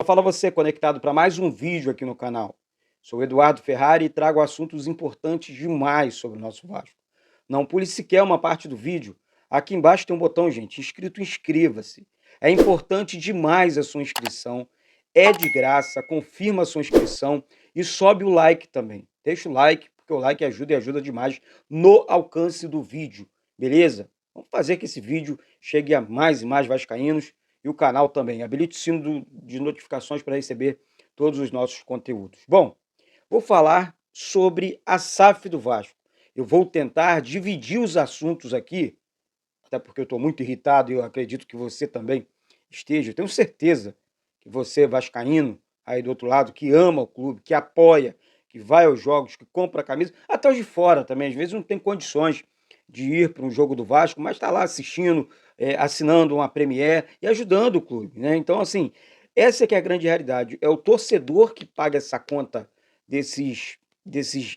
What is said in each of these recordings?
fala você, conectado para mais um vídeo aqui no canal. Sou Eduardo Ferrari e trago assuntos importantes demais sobre o nosso Vasco. Não pule sequer uma parte do vídeo. Aqui embaixo tem um botão, gente, escrito inscreva-se. É importante demais a sua inscrição. É de graça, confirma a sua inscrição e sobe o like também. Deixa o like, porque o like ajuda e ajuda demais no alcance do vídeo, beleza? Vamos fazer que esse vídeo chegue a mais e mais vascaínos e o canal também. Habilite o sino de notificações para receber todos os nossos conteúdos. Bom, vou falar sobre a SAF do Vasco. Eu vou tentar dividir os assuntos aqui, até porque eu estou muito irritado e eu acredito que você também esteja. Eu tenho certeza que você, vascaíno, aí do outro lado, que ama o clube, que apoia, que vai aos jogos, que compra a camisa, até os de fora também, às vezes não tem condições de ir para um jogo do Vasco, mas está lá assistindo, assinando uma Premier e ajudando o clube, né? Então, assim, essa que é a grande realidade. É o torcedor que paga essa conta desses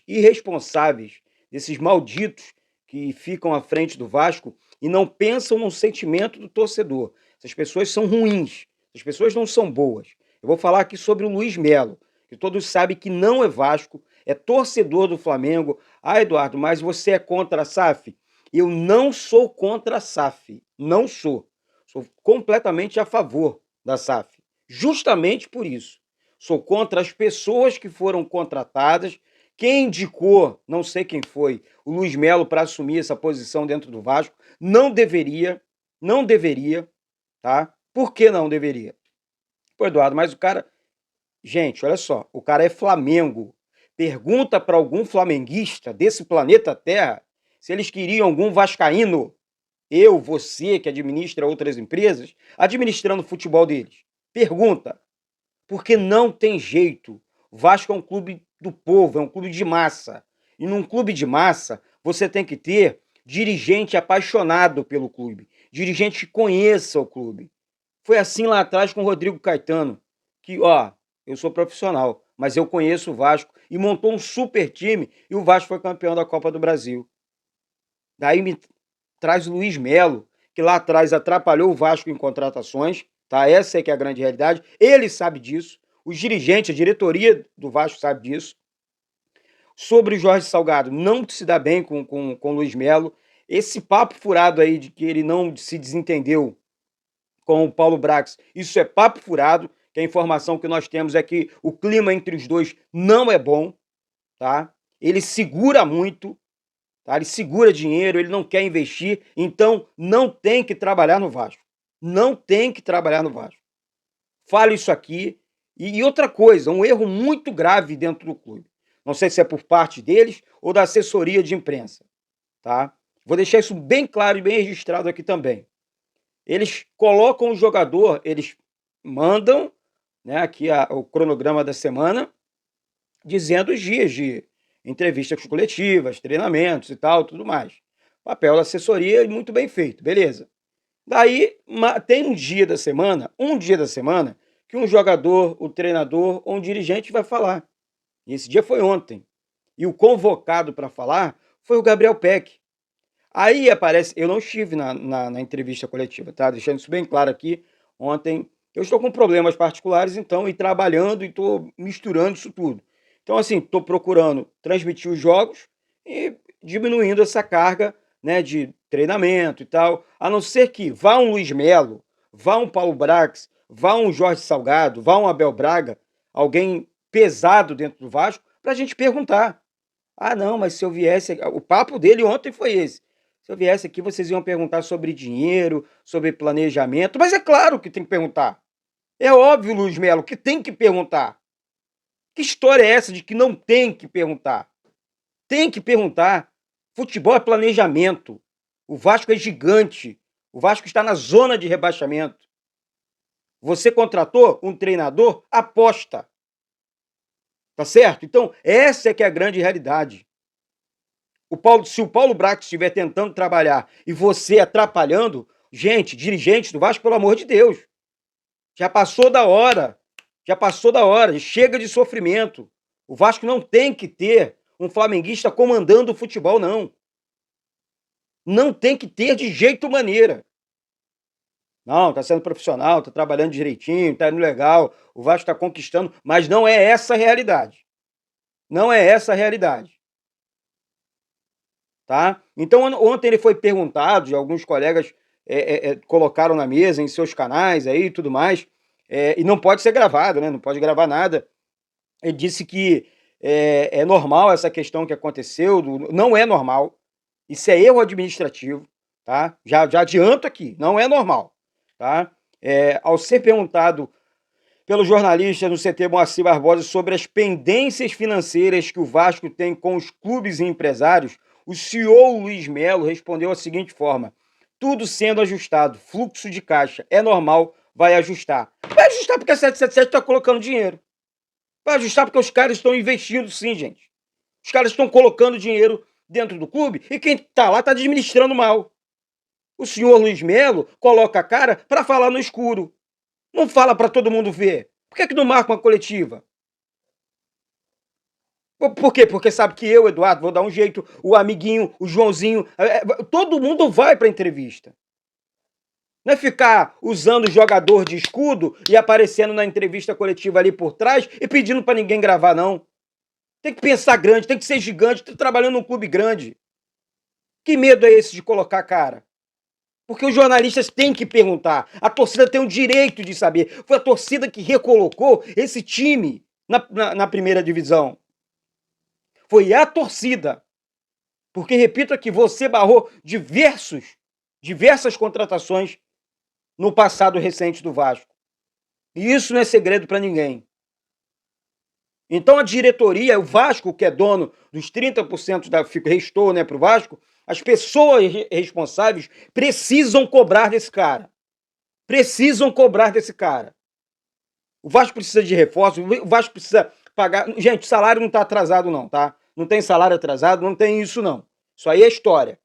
irresponsáveis, desses malditos que ficam à frente do Vasco e não pensam no sentimento do torcedor. Essas pessoas são ruins, essas pessoas não são boas. Eu vou falar aqui sobre o Luiz Melo, que todos sabem que não é Vasco, é torcedor do Flamengo. Ah, Eduardo, mas você é contra a SAF? Eu não sou contra a SAF, não sou. Sou completamente a favor da SAF. Justamente por isso. Sou contra as pessoas que foram contratadas. Quem indicou, não sei quem foi, o Luiz Melo para assumir essa posição dentro do Vasco, não deveria, tá? Por que não deveria? Pô, Eduardo, mas o cara... Gente, olha só, o cara é Flamengo. Pergunta para algum flamenguista desse planeta Terra se eles queriam algum vascaíno, eu, você, que administra outras empresas, administrando o futebol deles. Pergunta, porque não tem jeito. O Vasco é um clube do povo, é um clube de massa. E num clube de massa, você tem que ter dirigente apaixonado pelo clube, dirigente que conheça o clube. Foi assim lá atrás com o Rodrigo Caetano, que, ó, eu sou profissional, mas eu conheço o Vasco e montou um super time e o Vasco foi campeão da Copa do Brasil. Daí me traz o Luiz Melo, que lá atrás atrapalhou o Vasco em contratações, tá? Essa é que é a grande realidade. Ele sabe disso, os dirigentes, a diretoria do Vasco sabe disso. Sobre o Jorge Salgado, não se dá bem com o Luiz Melo. Esse papo furado aí de que ele não se desentendeu com o Paulo Brax, isso é papo furado, que a informação que nós temos é que o clima entre os dois não é bom, tá? Ele segura muito, tá? Ele segura dinheiro, ele não quer investir, então não tem que trabalhar no Vasco. Não tem que trabalhar no Vasco. Falo isso aqui. E outra coisa, um erro muito grave dentro do clube. Não sei se é por parte deles ou da assessoria de imprensa, tá? Vou deixar isso bem claro e bem registrado aqui também. Eles colocam o jogador, eles mandam, né, aqui o cronograma da semana, dizendo os dias de entrevistas coletivas, treinamentos e tal, tudo mais. Papel da assessoria muito bem feito, beleza. Daí tem um dia da semana, que um jogador, o treinador ou um dirigente vai falar. E esse dia foi ontem. E o convocado para falar foi o Gabriel Peck. Aí aparece, eu não estive na entrevista coletiva, tá? Deixando isso bem claro aqui. Ontem eu estou com problemas particulares, então, e trabalhando e estou misturando isso tudo. Então, assim, estou procurando transmitir os jogos e diminuindo essa carga, né, de treinamento e tal. A não ser que vá um Luiz Melo, vá um Paulo Brax, vá um Jorge Salgado, vá um Abel Braga, alguém pesado dentro do Vasco, para a gente perguntar. Ah, não, mas se eu viesse. O papo dele ontem foi esse. Se eu viesse aqui, vocês iam perguntar sobre dinheiro, sobre planejamento. Mas é claro que tem que perguntar. É óbvio, Luiz Melo, que tem que perguntar. Que história é essa de que não tem que perguntar? Tem que perguntar. Futebol é planejamento. O Vasco é gigante. O Vasco está na zona de rebaixamento. Você contratou um treinador? Aposta. Tá certo? Então, essa é que é a grande realidade. Se o Paulo Brax estiver tentando trabalhar e você atrapalhando, gente, dirigentes do Vasco, pelo amor de Deus, já passou da hora. Já passou da hora. Chega de sofrimento. O Vasco não tem que ter um flamenguista comandando o futebol, não. Não tem que ter de jeito maneira. Não, está sendo profissional, está trabalhando direitinho, está indo legal, o Vasco está conquistando, mas não é essa a realidade. Não é essa a realidade. Tá? Então, ontem ele foi perguntado, e alguns colegas colocaram na mesa, em seus canais aí e tudo mais, e não pode ser gravado, né? Não pode gravar nada. Ele disse que é normal essa questão que aconteceu, não é normal, isso é erro administrativo, tá? Já adianto aqui, não é normal, tá? Ao ser perguntado pelo jornalista no CT Moacir Barbosa sobre as pendências financeiras que o Vasco tem com os clubes e empresários, o CEO Luiz Melo respondeu da seguinte forma: tudo sendo ajustado, fluxo de caixa é normal, vai ajustar. Vai ajustar porque a 777 está colocando dinheiro. Vai ajustar porque os caras estão investindo sim, gente. Os caras estão colocando dinheiro dentro do clube e quem está lá está administrando mal. O senhor Luiz Melo coloca a cara para falar no escuro. Não fala para todo mundo ver. Por que não marca uma coletiva? Por quê? Porque sabe que eu, Eduardo, vou dar um jeito, o amiguinho, o Joãozinho, todo mundo vai para entrevista. Não é ficar usando o jogador de escudo e aparecendo na entrevista coletiva ali por trás e pedindo para ninguém gravar, não. Tem que pensar grande, tem que ser gigante, tá trabalhando num clube grande. Que medo é esse de colocar a cara? Porque os jornalistas têm que perguntar. A torcida tem o direito de saber. Foi a torcida que recolocou esse time na primeira divisão. Foi a torcida. Porque, repito aqui, você barrou diversas contratações no passado recente do Vasco. E isso não é segredo para ninguém. Então a diretoria, o Vasco, que é dono dos 30% da restou, né, para o Vasco, as pessoas responsáveis precisam cobrar desse cara. Precisam cobrar desse cara. O Vasco precisa de reforço, o Vasco precisa pagar. Gente, salário não está atrasado, não, tá? Não tem salário atrasado, não tem isso, não. Isso aí é história.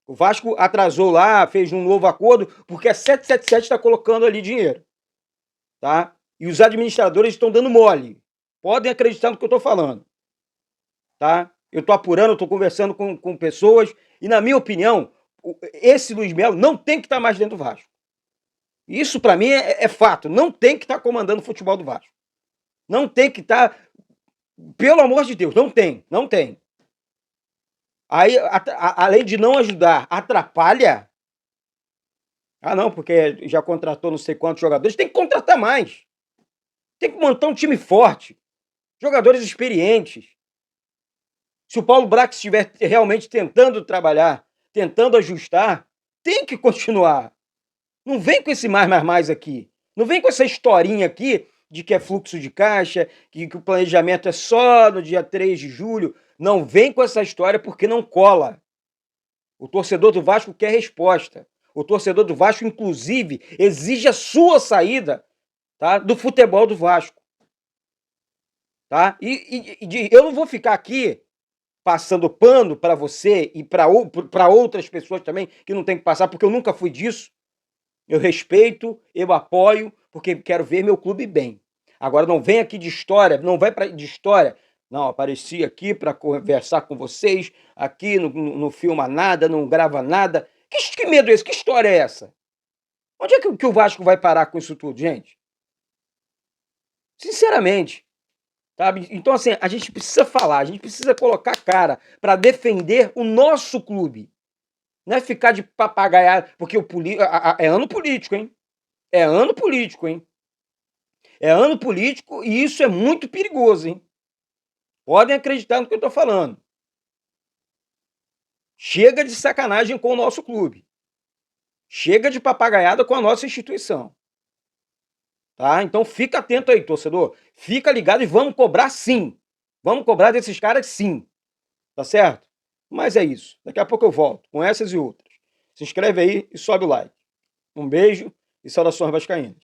O Vasco atrasou lá, fez um novo acordo, porque a 777 está colocando ali dinheiro. Tá? E os administradores estão dando mole. Podem acreditar no que eu estou falando. Tá? Eu estou apurando, estou conversando com pessoas, e na minha opinião, esse Luiz Melo não tem que estar mais dentro do Vasco. Isso para mim é fato. Não tem que estar comandando o futebol do Vasco. Não tem que estar. Pelo amor de Deus, não tem. Não tem. Aí, além de não ajudar, atrapalha. Ah, não, porque já contratou não sei quantos jogadores. Tem que contratar mais. Tem que montar um time forte. Jogadores experientes. Se o Paulo Brax estiver realmente tentando trabalhar, tentando ajustar, tem que continuar. Não vem com esse mais aqui. Não vem com essa historinha aqui de que é fluxo de caixa, que o planejamento é só no dia 3 de julho. Não vem com essa história porque não cola. O torcedor do Vasco quer resposta. O torcedor do Vasco, inclusive, exige a sua saída, tá, do futebol do Vasco. Tá? Eu não vou ficar aqui passando pano para você e para outras pessoas também que não tem que passar, porque eu nunca fui disso. Eu respeito, eu apoio, porque quero ver meu clube bem. Agora não vem aqui de história, não vai de história. Não, apareci aqui para conversar com vocês, aqui não filma nada, não grava nada. Que medo é esse? Que história é essa? Onde é que o Vasco vai parar com isso tudo, gente? Sinceramente. Sabe? Então, assim, a gente precisa falar, a gente precisa colocar a cara para defender o nosso clube. Não é ficar de papagaiar, porque é ano político, hein? É ano político, hein? É ano político e isso é muito perigoso, hein? Podem acreditar no que eu tô falando. Chega de sacanagem com o nosso clube. Chega de papagaiada com a nossa instituição. Tá? Então fica atento aí, torcedor. Fica ligado e vamos cobrar sim. Vamos cobrar desses caras sim. Tá certo? Mas é isso. Daqui a pouco eu volto com essas e outras. Se inscreve aí e sobe o like. Um beijo e saudações vascaínas.